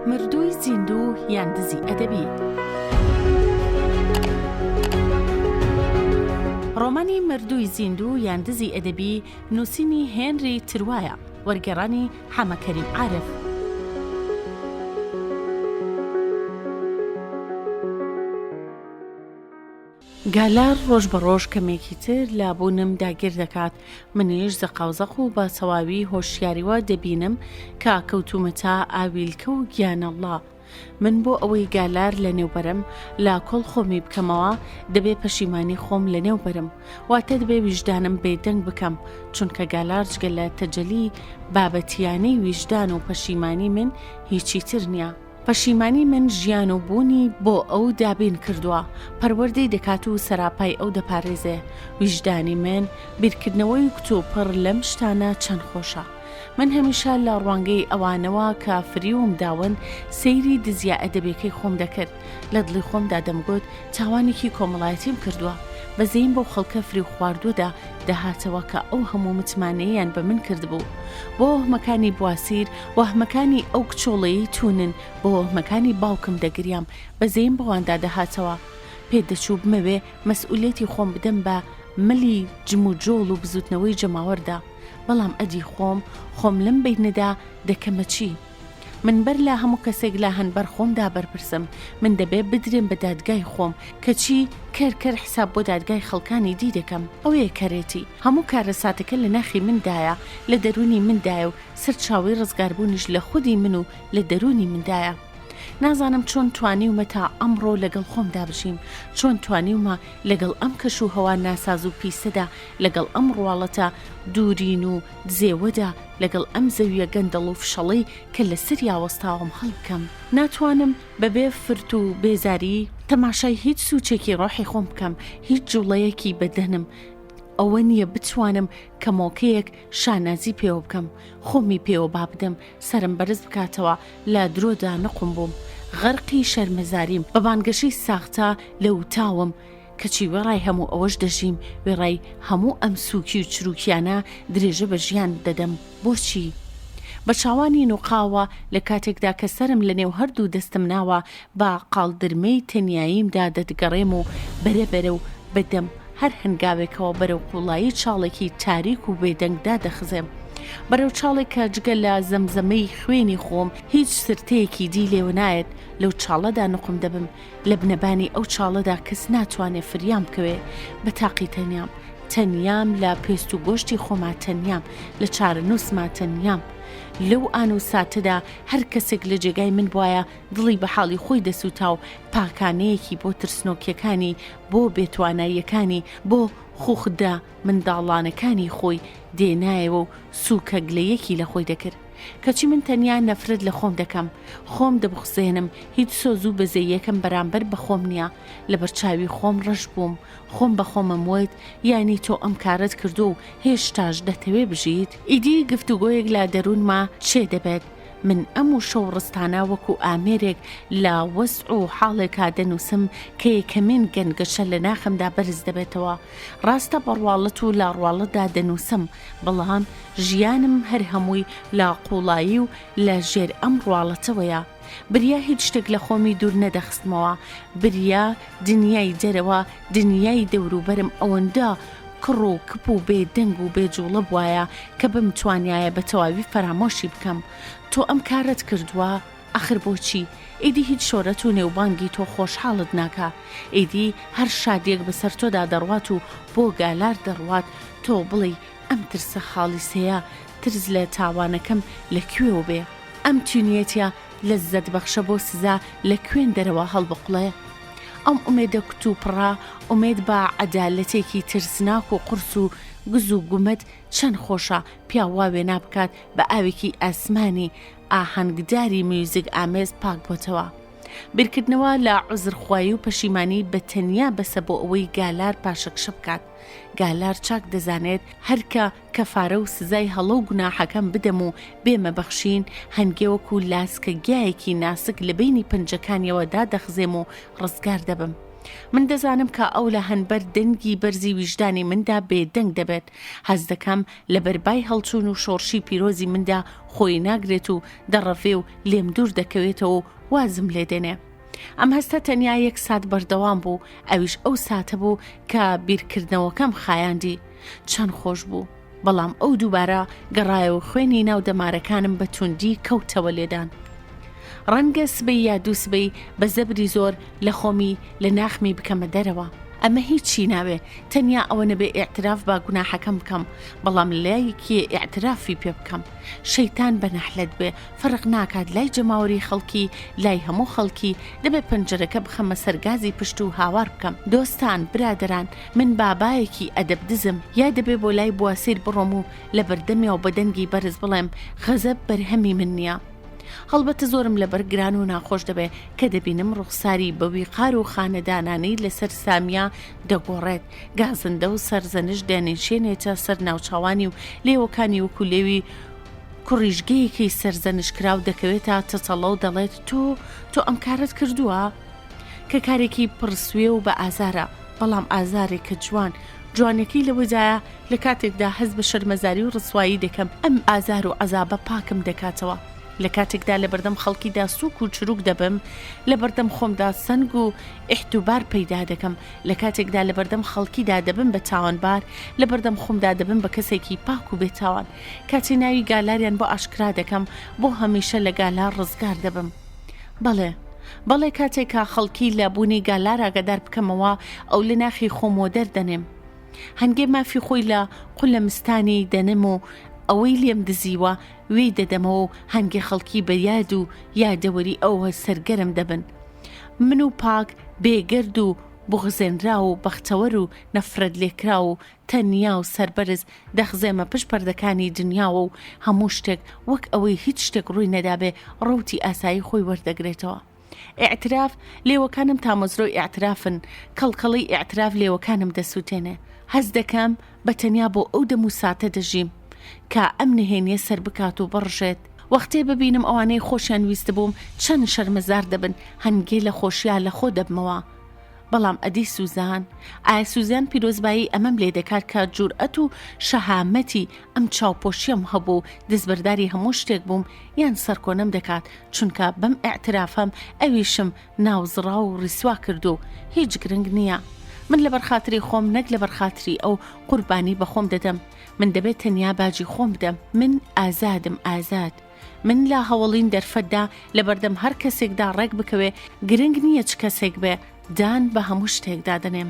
مردووی زیندوو یان دزی ئەدەبی. ڕۆمانی مردووی زیندوو یان دزی ئەدەبی نووسینی هێنری تروایە، وەرگێڕانی حەمەکەریم عارف. گالار ڕۆژ بە ڕۆژ کەمێکی تر لابوونم داگیر دەکات. منیش زەقاوزەق و بە سەواوی هۆشیاریوە دەبینم کە کەوتومەتە ئاویلکە و گیانەڵڵا. من بۆ ئەوەی گالار لە نێوبەرم لا کۆڵ خۆمی بکەمەوە دەبێ پەشیمانی خۆم لە نێوبەرم، واتە دەبێ ویژدانم بێدەنگ بکەم، چونکە گالار جگە لە تەجەلی بابەتیانەی ویژدان و پەشیمانی من هیچی تر نییە. پەشیمانی من ژیان و بوونی بۆ ئەو دابین کردووە، پەروەردەی دەکات و سەراپای ئەو دەپارێزێ. ویژدانی من بیرکردنەوەی کتوپڕ لەم شتانە چەند خۆشە. من هەمیشە لە ڕوانگەی ئەوانەوە کە فریوم داون سەیری دزیا ئەدەبیەکەی خۆم دەکرد. لە دڵی خۆمدا دەمگوت تاوانێکی کۆمەڵایەتیم کردووە، بەزەیم بەو خەڵکە فری خواردووەدا دەهاتەوە کە ئەو هەموو متمانەیان بە من کردبوو. بۆ وەهمەکانی بواسیر وەهمەکانی ئەو کچۆڵەیی تونن، بۆ وەهمەکانی باوکم دەگریام، بەزەیم بەواندا دەهاتەوە. پێدەچوو بمەوێ مەسئولێتی خۆم بدەم بە ملی جم و جۆڵ و بزوتنەوەی جەماوەردا، بەڵام ئەدی خۆم لەم بینەدا دەکەمە چی؟ من بەر لە هەموو کەسێک لە هەنبەر خۆمدا بەرپرسم، من دەبێ بدرێن بە دادگای خۆم کەچی کەرکەر حساب بۆ دادگای خەڵکانی دی دەکەم. ئەوەیە کەرێتی هەموو کارە ساتەکە لە ناخی مندایە، لە دەرونی مندایە و سەر چاوی ڕزگاربوونیش لە خودی من و لە دەرونی مندایە. نازانم چۆن توانیومە تا ئەمڕۆ لەگەڵ خۆمدا بژیم، چۆن توانیومە لەگەڵ ئەم کەش و هەوا ناساز و پیسەدا، لەگەڵ ئەم ڕواڵەتە دوورین و دزێوەدا، لەگەڵ ئەم زەویە گەندەڵ و فشەڵەی کە لە سریا وەستاوم هەڵبکەم. ناتوانم بەبێ فرت و بێزاری تەماشای هیچ سوچێکی ڕۆحی خۆم بکەم، هیچ جوڵەیەکی بەدەنم ئەوە نییە بتوانم کە مۆکەیەک شانازی پێوە بکەم، خۆمی پێوە با بدەم، سرم بەرز بکاتەوە لە درۆدا نەقم بووم. غەرقی شەرمەزاریم، بەبانگەشەی ساختە لە وتاوم، کەچی وێڕای هەموو ئەوەش دەژیم، وێڕای هەموو ئەم سووکی و چروکیانە درێژە بە ژیان دەدەم. بۆچی؟ بە چاوانی نوقاوە لە کاتێکدا کە سرم لە نێو هەردوو دەستم ناوە بە قاڵدرمەی تەنیاییمدا دەدگەڕێم و بەرە و بەدەم هەر هەنگاوێکەوە بەرەو قوڵایی چاڵێکی تاریک و بێدەنگدا دەخزێم، بەرەو چاڵێک کە جگە لە زەمزەمەی خوێنی خۆم هیچ سرتەیەکی دی لێوە نایەت. لەو چاڵەدا نقم دەبم، لە بنەبانی ئەو چاڵەدا کەس ناتوانێت فریام بکەوێ. بە تاقی تەنیام لە پێست و گۆشتی خۆما تەنیام، لە چارەنووسما تەنیام. لەو ئان و ساتەدا هەر کەسێک لە جێگای من بواە دڵی بە حاڵی خۆی دەسووتا و پاکانەیەکی بۆ ترسنۆکیەکانی، بۆ بێتواناییەکانی، بۆ خوخدا منداڵانەکانی خۆی دێنایەوە و سووکە گلەیەکی لە خۆی دەکرد. کەچی من تەنیا نەفرەت لە خۆم دەکەم، خۆم دەبخزێنم، هیچ سۆز و بەزەیەکم بەرامبەر بە خۆم نییە. لە بەرچاوی خۆم ڕەش بووم، خۆم بە خۆمم وت یانی تۆ ئەم کارت کردو و هێشتاش دەتەوێ بژیت. ئیدی گفتوگۆیەک لە دەروونما چێ دەبێت؟ من ئەم و شەو ڕستانە وەکو ئامێرێک لە وەسع و حاڵێکا دەنووسم کە یەکەمین گەنگەشە لە ناخمدا بەرز دەبێتەوە. ڕاستە بەڕواڵەت و لە ڕواڵەتدا دەنووسم، بەڵام ژیانم هەر هەمووی لە قوڵایی و لە ژێر ئەم ڕواڵەتەوەیە. بریا هیچ شتێک لە خۆمی دوور نەدەخستمەوە، بریا دنیای دەرەوە، دنیای دەوروبەرم ئەوەندە کڕ و کپ و بێدەنگ و بێجوڵە بواە کە بمتوانایە بە تەواوی فەرامۆشی بکەم. تۆ ئەم کارت کردووە، ئاخر بۆچی؟ ئیدی هیچ شۆرەت و نێوبانگی تۆ خۆشحاڵت ناکە، ئیدی هەر شادێک بەسەر تۆدا دەڕوات و بۆ گالار دەڕوات، تۆ بڵێ ئەم ترسە خاڵیسەیە، ترس لە تاوانەکەم لەکوێوە بێ، ئەم تونیەتە لەزەت بەخشە بۆ سزا لە کوێن دەرەوە هەڵبقڵێ. ئەم ئومێدە کتوپڕا ئومێد بە عەدالەتێکی ترسناک و قورس و گز و گومەت چەند خۆشە پیاواوێ نابکات بە ئاوێکی ئاسمانی ئاهەنگداری میوزیک ئامێز پاک بۆتەوە. بیرکردنەوە لە عوزرخوایی و پەشیمانی بە تەنیا بەسە بۆ ئەوەی گالار پاشەکشە بکات. گالار چاک دەزانێت هەرکە کەفارە و سزای هەڵە و گوناحەکەم بدەم و بێمە بەخشین، هەنگێوەکو لاسکە گیایەکی ناسک لە بینی پەنجەکانیەوەدا دەخزێم و ڕزگار دەبم. من دەزانم کە ئەو لە هەنبەر دەنگی بەرزی ویژدانی مندا بێدەنگ دەبێت. هەز دەکەم لە بەربای هەڵچوون و شۆڕشی پیرۆزی مندا خۆی ناگرێت و دەڕەفێ و لێم دوور دەکەوێتەوە و وازم لێ دێنێ. ئەم هەستە تەنیا 1 سات بەردەوام بوو، ئەویش ئەو ساتە بوو کە بیرکردنەوەکەم خایاندی. چەند خۆش بوو، بەڵام ئەو دووبارە گەڕایەوە خوێنی ناو دەمارەکانم بە توندی کەوتەوە لێدان. ڕەنگە سبەی یا دوو سبەی بە زەبری زۆر لە خۆمی لە ناخمی بکەمە دەرەوە. ئەمە هیچی ناوێ، تەنیا ئەوە نەبێ ئیعتراف با گوناحەکەم بکەم، بەڵام لایەکی ئیعترافی پێ بکەم. شەیتان بە نەحلەت بێ، فەرق ناکات لای جەماوەری خەڵکی، لای هەموو خەڵکی، دەبێ پەنجەرەکە بخەمە سەرگازی پشت و هاوار بکەم. دۆستان، برادەران، من بابایەکی ئەدەب دزم، یا دەبێ بۆ لای بواسیر بڕۆم و لە بەردەمیا و بەدەنگی بەرز بڵێم غەزەب بەرهەمی من نییە. هەڵبەتە زۆرم لەبەر گران و ناخۆش دەبێ کە دەبینم ڕوخساری بە ویقار و خانەدانانەی لەسەر سامیا دەگۆڕێت، گازندە و سەرزەنش دێنێشێنێتە سەر ناوچاوانی و لێوەکانی وەکو لێوی کوڕیژگەیەکی سەرزەنشکراو دەکەوێتە تەچەڵە و دەڵێت تۆ ئەم کارت کردووە، کە کارێکی پڕسوێ و بە ئازارە، بەڵام ئازارێکە جوانێکی لەوەدایە لە کاتێکدا هەز بە شەرمەزاری و ڕسوایی دەکەم، ئەم ئازار و عەزابە پاکم دەکاتەوە. لە کاتێکدا لە بەردەم خەڵکیدا سووک و چروک دەبم، لە بەردەم خۆمدا سەنگ و ئیحتوبار پەیدا دەکەم، لە کاتێکدا لە بەردەم خەڵکیدا دەبم بە تاوانبار، لە بەردەم خۆمدا دەبم بە کەسێکی پاک و بێتاوان، کاتی ناوی گالاریان بۆ ئاشکرا دەکەم، بۆ هەمیشە لە گالار ڕزگار دەبم. بەڵێ کاتێکا خەڵکی لە بوونی گالار ئاگادار بکەمەوە، ئەو لە ناخی خۆمۆ دەردەنێم. هەنگێ مافی خۆی لە قولەمستانی دەنم و ئەوەی لێم دزیوە وێی دەدەمەوە و هەنگێ خەڵکی بە یاد و یادەوەری ئەوە سەرگەرم دەبن. من و پاک بێگرد و بغزێنرا و بەختەوەر و نەفرەت لێکرا و تەنیا و سەربەرز دەخزێمە پشت پەردەکانی دنیاوە و هەموو شتێک وەک ئەوەی هیچ شتێک ڕووی نەدابێ ڕەوتی ئاسایی خۆی وەردەگرێتەوە. ئیعتراف لێوەکانم تامۆزرۆی ئیعترافن، کەڵکەڵی ئیعتراف لێوەکانم دەسووتێنێ. هەز دەکەم بە تەنیا بۆ ئەو دەم و ساتە دەژیم کە ئەم نهێنیە سەر بکات و بڕژێت. وەختێ ببینم ئەوانەی خۆشیان ویستە بووم چەند شەرمەزار دەبن، هەنگێ لە خۆشیان لە خۆ دەبمەوە. بەڵام ئەدی سوزان، ئایا سوزان پیرۆزبایی ئەمەم لێ دەکات کە جورئەت و شەهامەتی ئەم چاوپۆشیەم هەبوو، دەستبەرداری هەموو شتێک بووم، یان سەرکۆنم دەکات چونکە بەم ئیعترافەم ئەویشم ناوزڕا و ڕیسوا کردو. هیچ گرنگ نییە. من لە بەرخاتری خۆم نەک لە بەرخاتری ئەو قوربانی بە خۆم دەدەم. من دەبێت تەنیا باجی خۆم بدەم. من ئازادم، ئازاد. من لە هەوڵین دەرفەتدا لە بەردەم هەر کەسێکدا ڕێک بکەوێ، گرنگ نییە چ کەسێک بێ، دان بە هەموو شتێکدا دەنێم.